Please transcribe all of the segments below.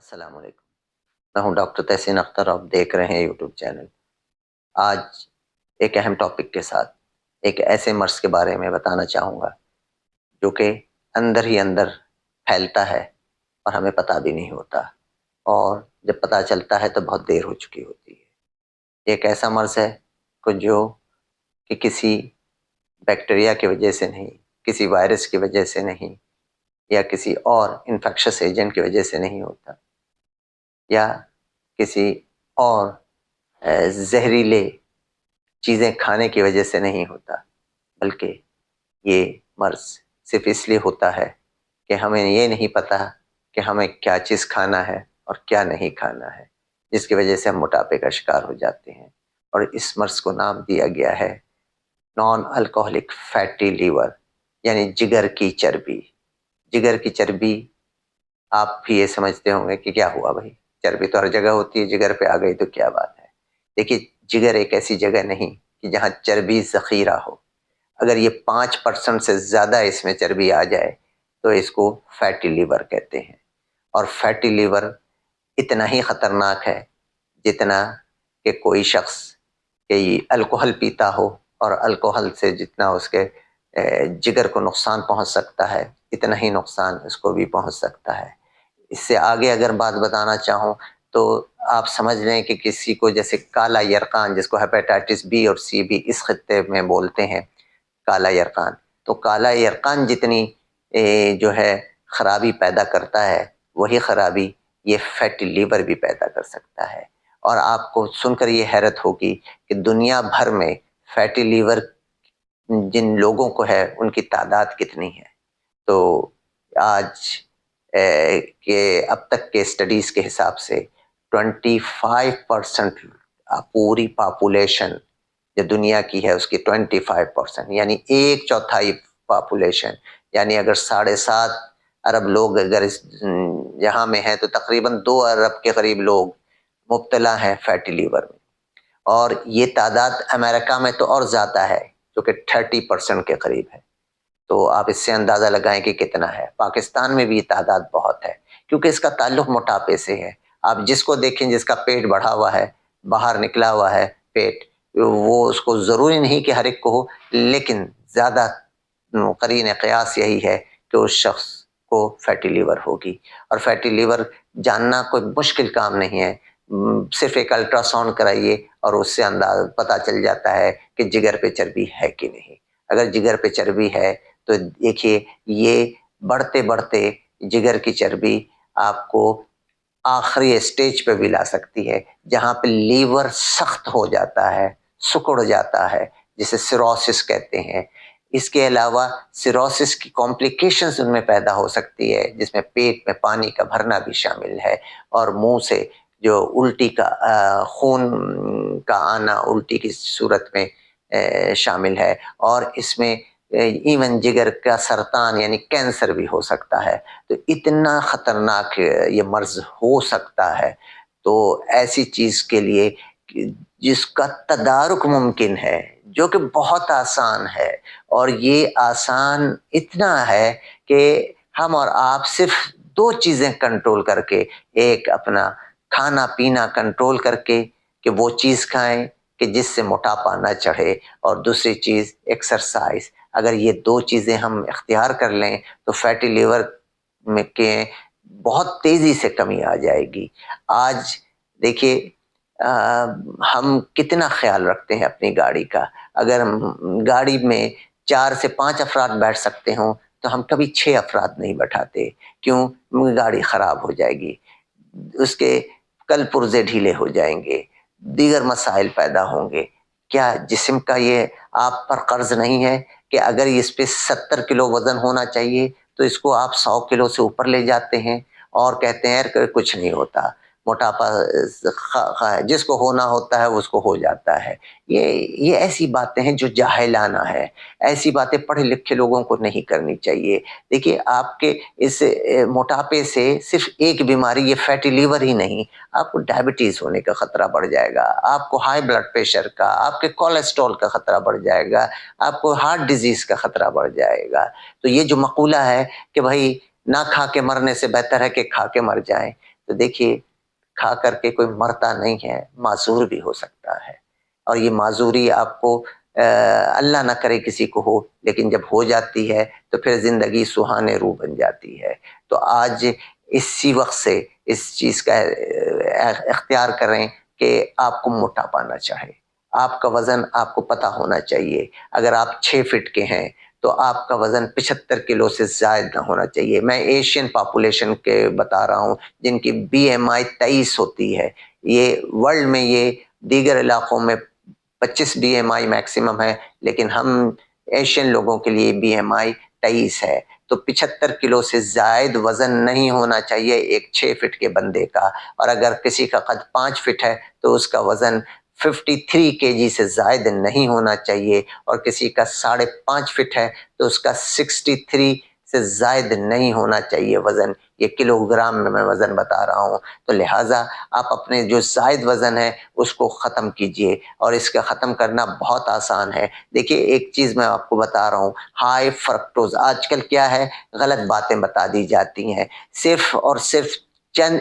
السلام علیکم، میں ہوں ڈاکٹر تحسین اختر، آپ دیکھ رہے ہیں یوٹیوب چینل۔ آج ایک اہم ٹاپک کے ساتھ ایک ایسے مرض کے بارے میں بتانا چاہوں گا جو کہ اندر ہی اندر پھیلتا ہے اور ہمیں پتہ بھی نہیں ہوتا، اور جب پتہ چلتا ہے تو بہت دیر ہو چکی ہوتی ہے۔ ایک ایسا مرض ہے کہ کسی بیکٹیریا کی وجہ سے نہیں، کسی وائرس کی وجہ سے نہیں، یا کسی اور انفیکشس ایجنٹ کی وجہ سے نہیں ہوتا، یا کسی اور زہریلے چیزیں کھانے کی وجہ سے نہیں ہوتا، بلکہ یہ مرض صرف اس لیے ہوتا ہے کہ ہمیں یہ نہیں پتہ کہ ہمیں کیا چیز کھانا ہے اور کیا نہیں کھانا ہے، جس کی وجہ سے ہم موٹاپے کا شکار ہو جاتے ہیں۔ اور اس مرض کو نام دیا گیا ہے نان الکوہلک فیٹی لیور، یعنی جگر کی چربی۔ جگر کی چربی، آپ بھی یہ سمجھتے ہوں گے کہ کیا ہوا بھائی، چربی تو ہر جگہ ہوتی ہے، جگر پہ آ گئی تو کیا بات ہے۔ دیکھیے، جگر ایک ایسی جگہ نہیں کہ جہاں چربی ذخیرہ ہو۔ اگر یہ 5% سے زیادہ اس میں چربی آ جائے تو اس کو فیٹی لیور کہتے ہیں۔ اور فیٹی لیور اتنا ہی خطرناک ہے جتنا کہ کوئی شخص کہ الکوہل پیتا ہو، اور الکوہل سے جتنا اس کے جگر کو نقصان پہنچ سکتا ہے اتنا ہی نقصان اس کو بھی پہنچ سکتا ہے۔ اس سے آگے اگر بات بتانا چاہوں تو آپ سمجھ لیں کہ کسی کو جیسے کالا یرقان، جس کو ہیپیٹائٹس بی اور سی بھی اس خطے میں بولتے ہیں، کالا یرقان، تو کالا یرقان جتنی جو ہے خرابی پیدا کرتا ہے، وہی خرابی یہ فیٹی لیور بھی پیدا کر سکتا ہے۔ اور آپ کو سن کر یہ حیرت ہوگی کہ دنیا بھر میں فیٹی لیور جن لوگوں کو ہے ان کی تعداد کتنی ہے۔ تو آج کہ اب تک کے اسٹڈیز کے حساب سے 25% پوری پاپولیشن جو دنیا کی ہے اس کی 25%، یعنی 1/4 پاپولیشن، یعنی اگر 7.5 ارب لوگ اگر اس یہاں میں ہیں تو تقریباً 2 ارب کے قریب لوگ مبتلا ہیں فیٹی لیور میں۔ اور یہ تعداد امریکہ میں تو اور زیادہ ہے، جو کہ 30% کے قریب ہے۔ تو آپ اس سے اندازہ لگائیں کہ کتنا ہے۔ پاکستان میں بھی یہ تعداد بہت ہے، کیونکہ اس کا تعلق موٹاپے سے ہے۔ آپ جس کو دیکھیں جس کا پیٹ بڑھا ہوا ہے، باہر نکلا ہوا ہے پیٹ، وہ اس کو ضروری نہیں کہ ہر ایک کو ہو، لیکن زیادہ قرین قیاس یہی ہے کہ اس شخص کو فیٹی لیور ہوگی۔ اور فیٹی لیور جاننا کوئی مشکل کام نہیں ہے، صرف ایک الٹرا ساؤنڈ کرائیے اور اس سے انداز پتہ چل جاتا ہے کہ جگر پہ چربی ہے کہ نہیں۔ اگر جگر پہ چربی ہے تو دیکھیے یہ بڑھتے بڑھتے جگر کی چربی آپ کو آخری اسٹیج پہ بھی لا سکتی ہے، جہاں پہ لیور سخت ہو جاتا ہے، سکڑ جاتا ہے، جسے سیروسس کہتے ہیں۔ اس کے علاوہ سیروسس کی کمپلیکیشنز ان میں پیدا ہو سکتی ہے، جس میں پیٹ میں پانی کا بھرنا بھی شامل ہے، اور منہ سے جو الٹی کا خون کا آنا الٹی کی صورت میں شامل ہے، اور اس میں ایون جگر کا سرطان یعنی کینسر بھی ہو سکتا ہے۔ تو اتنا خطرناک یہ مرض ہو سکتا ہے۔ تو ایسی چیز کے لیے جس کا تدارک ممکن ہے، جو کہ بہت آسان ہے، اور یہ آسان اتنا ہے کہ ہم اور آپ صرف 2 چیزیں کنٹرول کر کے، ایک اپنا کھانا پینا کنٹرول کر کے کہ وہ چیز کھائیں کہ جس سے موٹاپا نہ چڑھے، اور دوسری چیز ایکسرسائز۔ اگر یہ 2 چیزیں ہم اختیار کر لیں تو فیٹی لیور میں کے بہت تیزی سے کمی آ جائے گی۔ آج دیکھیے ہم کتنا خیال رکھتے ہیں اپنی گاڑی کا۔ اگر گاڑی میں 4 سے 5 افراد بیٹھ سکتے ہوں تو ہم کبھی 6 افراد نہیں بٹھاتے، کیوں؟ گاڑی خراب ہو جائے گی، اس کے کل پرزے ڈھیلے ہو جائیں گے، دیگر مسائل پیدا ہوں گے۔ کیا جسم کا یہ آپ پر قرض نہیں ہے کہ اگر اس پہ 70 کلو وزن ہونا چاہیے تو اس کو آپ 100 کلو سے اوپر لے جاتے ہیں اور کہتے ہیں کہ کچھ نہیں ہوتا، موٹاپا جس کو ہونا ہوتا ہے اس کو ہو جاتا ہے۔ یہ ایسی باتیں ہیں جو جاہلانہ ہے، ایسی باتیں پڑھے لکھے لوگوں کو نہیں کرنی چاہیے۔ دیکھیے آپ کے اس موٹاپے سے صرف ایک بیماری، یہ فیٹی لیور ہی نہیں، آپ کو ڈائبٹیز ہونے کا خطرہ بڑھ جائے گا، آپ کو ہائی بلڈ پریشر کا، آپ کے کولیسٹرول کا خطرہ بڑھ جائے گا، آپ کو ہارٹ ڈیزیز کا خطرہ بڑھ جائے گا۔ تو یہ جو مقولہ ہے کہ بھائی نہ کھا کے مرنے سے بہتر ہے کہ کھا کے مر جائیں، تو دیکھیے کھا کر کے کوئی مرتا نہیں ہے، معذور بھی ہو سکتا ہے، اور یہ معذوری آپ کو اللہ نہ کرے کسی کو ہو، لیکن جب ہو جاتی ہے تو پھر زندگی سہانے روح بن جاتی ہے۔ تو آج اسی وقت سے اس چیز کا اختیار کریں کہ آپ کو موٹاپا نہ چاہے، آپ کا وزن آپ کو پتہ ہونا چاہیے۔ اگر آپ 6 فٹ کے ہیں تو آپ کا وزن 75 کلو سے زائد نہ ہونا چاہیے۔ میں ایشین پاپولیشن کے بتا رہا ہوں جن کی BMI 23 ہوتی ہے، یہ ورلڈ میں یہ دیگر علاقوں میں 25 BMI میکسیمم ہے، لیکن ہم ایشین لوگوں کے لیے BMI 23 ہے۔ تو 75 کلو سے زائد وزن نہیں ہونا چاہیے ایک 6 فٹ کے بندے کا، اور اگر کسی کا قد 5 فٹ ہے تو اس کا وزن 53 kg سے زائد نہیں ہونا چاہیے، اور کسی کا 5.5 فٹ ہے تو اس کا 63 سے زائد نہیں ہونا چاہیے وزن۔ یہ کلو گرام میں وزن بتا رہا ہوں۔ تو لہٰذا آپ اپنے جو زائد وزن ہے اس کو ختم کیجئے، اور اس کا ختم کرنا بہت آسان ہے۔ دیکھیے ایک چیز میں آپ کو بتا رہا ہوں، ہائی فرکٹوز، آج کل کیا ہے غلط باتیں بتا دی جاتی ہیں، صرف اور صرف چند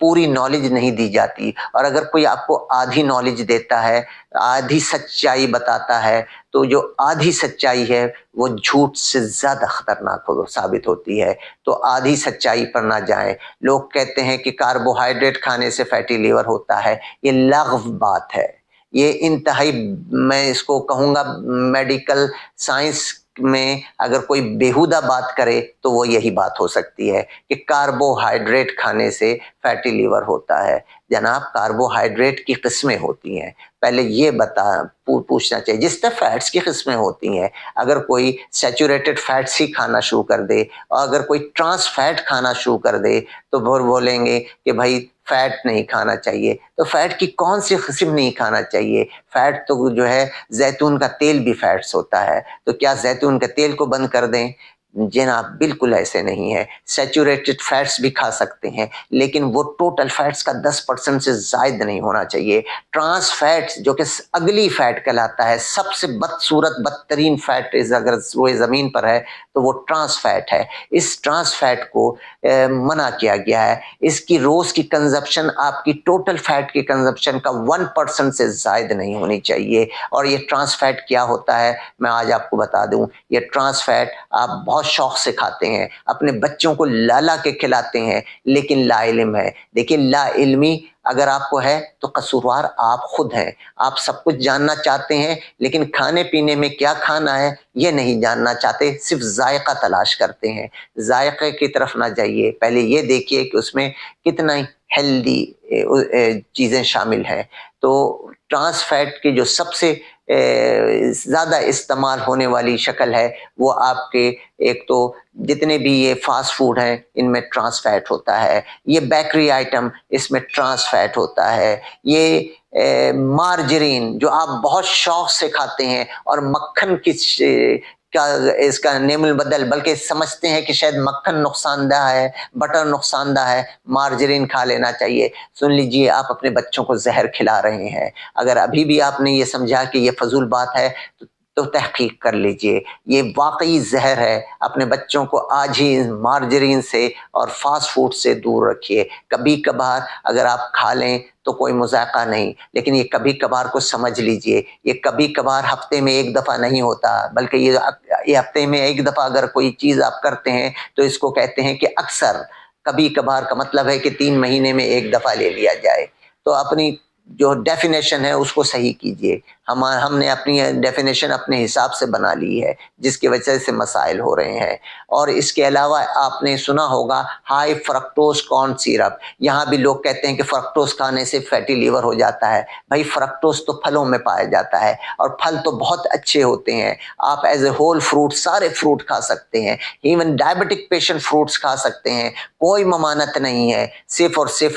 پوری نالج نہیں دی جاتی، اور اگر کوئی آپ کو آدھی نالج دیتا ہے، آدھی سچائی بتاتا ہے، تو جو آدھی سچائی ہے وہ جھوٹ سے زیادہ خطرناک ثابت ہوتی ہے۔ تو آدھی سچائی پر نہ جائیں۔ لوگ کہتے ہیں کہ کاربوہائیڈریٹ کھانے سے فیٹی لیور ہوتا ہے، یہ لغو بات ہے، یہ انتہائی، میں اس کو کہوں گا میڈیکل سائنس میں اگر کوئی بیہودہ بات کرے تو وہ یہی بات ہو سکتی ہے کہ کاربوہائیڈریٹ کھانے سے فیٹی لیور ہوتا ہے۔ جناب کاربوہائیڈریٹ کی قسمیں ہوتی ہیں، پہلے یہ پوچھنا چاہیے، جس طرح فیٹس کی قسمیں ہوتی ہیں، اگر کوئی سیچوریٹڈ فیٹس ہی کھانا شروع کر دے اور اگر کوئی ٹرانس فیٹ کھانا شروع کر دے تو وہ بولیں گے کہ بھائی فیٹ نہیں کھانا چاہیے۔ تو فیٹ کی کون سی قسم نہیں کھانا چاہیے؟ فیٹ تو جو ہے زیتون کا تیل بھی فیٹس ہوتا ہے، تو کیا زیتون کے تیل کو بند کر دیں؟ جناب بالکل ایسے نہیں ہے، سیچوریٹڈ فیٹس بھی کھا سکتے ہیں، لیکن وہ ٹوٹل فیٹس کا 10% سے زائد نہیں ہونا چاہیے۔ ٹرانس فیٹ جو کہ اگلی فیٹ کہلاتا ہے، سب سے بدصورت بدترین فیٹ اگر وہ زمین پر ہے تو وہ ٹرانس فیٹ ہے۔ اس ٹرانس فیٹ کو منع کیا گیا ہے۔ اس کی روز کی کنزپشن آپ کی ٹوٹل فیٹ کی کنزپشن کا 1% سے زائد نہیں ہونی چاہیے۔ اور یہ ٹرانس فیٹ کیا ہوتا ہے میں آج آپ کو بتا دوں۔ یہ ٹرانس فیٹ آپ بہت شوق سے کھاتے ہیں، اپنے بچوں کو لا کے کھلاتے ہیں، لیکن لا علم ہے۔ دیکھیں لا علمی اگر آپ کو ہے تو قصوروار آپ خود ہیں۔ آپ سب کچھ جاننا چاہتے ہیں لیکن کھانے پینے میں کیا کھانا ہے یہ نہیں جاننا چاہتے، صرف ذائقہ تلاش کرتے ہیں۔ ذائقے کی طرف نہ جائیے، پہلے یہ دیکھیے کہ اس میں کتنا ہیلدی چیزیں شامل ہیں۔ تو ٹرانس فیٹ کی جو سب سے زیادہ استعمال ہونے والی شکل ہے وہ آپ کے ایک تو جتنے بھی یہ فاسٹ فوڈ ہیں ان میں ٹرانس فیٹ ہوتا ہے، یہ بیکری آئٹم اس میں ٹرانس فیٹ ہوتا ہے، یہ مارجرین جو آپ بہت شوق سے کھاتے ہیں اور مکھن کی اس کا نیم البدل بلکہ سمجھتے ہیں کہ شاید مکھن نقصان دہ ہے، بٹر نقصان دہ ہے، مارجرین کھا لینا چاہیے۔ سن لیجئے آپ اپنے بچوں کو زہر کھلا رہے ہیں۔ اگر ابھی بھی آپ نے یہ سمجھا کہ یہ فضول بات ہے تو تحقیق کر لیجئے، یہ واقعی زہر ہے۔ اپنے بچوں کو آج ہی مارجرین سے اور فاسٹ فوڈ سے دور رکھیے۔ کبھی کبھار اگر آپ کھا لیں تو کوئی مذائقہ نہیں، لیکن یہ کبھی کبھار کو سمجھ لیجئے، یہ کبھی کبھار ہفتے میں ایک دفعہ نہیں ہوتا، بلکہ یہ ہفتے میں ایک دفعہ اگر کوئی چیز آپ کرتے ہیں تو اس کو کہتے ہیں کہ اکثر۔ کبھی کبھار کا مطلب ہے کہ 3 مہینے میں ایک دفعہ لے لیا جائے۔ تو اپنی جو ڈیفینیشن ہے اس کو صحیح کیجئے۔ ہم نے اپنی ڈیفینیشن اپنے حساب سے بنا لی ہے جس کی وجہ سے مسائل ہو رہے ہیں۔ اور اس کے علاوہ آپ نے سنا ہوگا ہائی فرکٹوز کارن سیرپ، یہاں بھی لوگ کہتے ہیں کہ فرکٹوز کھانے سے فیٹی لیور ہو جاتا ہے۔ بھائی فرکٹوز تو پھلوں میں پایا جاتا ہے اور پھل تو بہت اچھے ہوتے ہیں، آپ ایز اے ہول فروٹ سارے فروٹ کھا سکتے ہیں، ایون ڈائبٹک پیشنٹ فروٹس کھا سکتے ہیں، کوئی ممانعت نہیں ہے۔ صرف اور صرف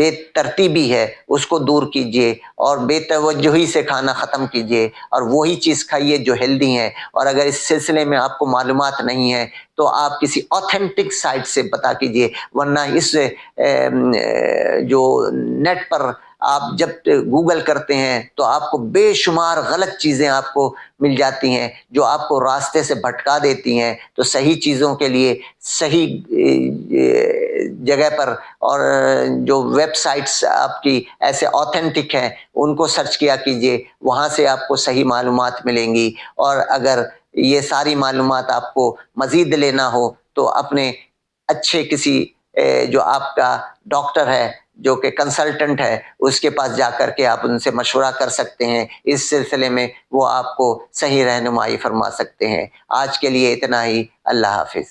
بے ترتیبی ہے اس کو دور کیجئے اور بے توجہی سے کھانا ختم کیجئے اور وہی چیز کھائیے جو ہیلدی ہے. اور اگر اس سلسلے میں آپ کو معلومات نہیں ہے تو آپ کسی اوتھینٹک سائٹ سے پتا کیجئے، ورنہ اس جو نیٹ پر آپ جب گوگل کرتے ہیں تو آپ کو بے شمار غلط چیزیں آپ کو مل جاتی ہیں جو آپ کو راستے سے بھٹکا دیتی ہیں. تو صحیح چیزوں کے لیے صحیح جگہ پر اور جو ویب سائٹس آپ کی ایسے اوتھینٹک ہیں ان کو سرچ کیا کیجئے، وہاں سے آپ کو صحیح معلومات ملیں گی. اور اگر یہ ساری معلومات آپ کو مزید لینا ہو تو اپنے اچھے کسی جو آپ کا ڈاکٹر ہے جو کہ کنسلٹنٹ ہے اس کے پاس جا کر کے آپ ان سے مشورہ کر سکتے ہیں. اس سلسلے میں وہ آپ کو صحیح رہنمائی فرما سکتے ہیں. آج کے لیے اتنا ہی. اللہ حافظ.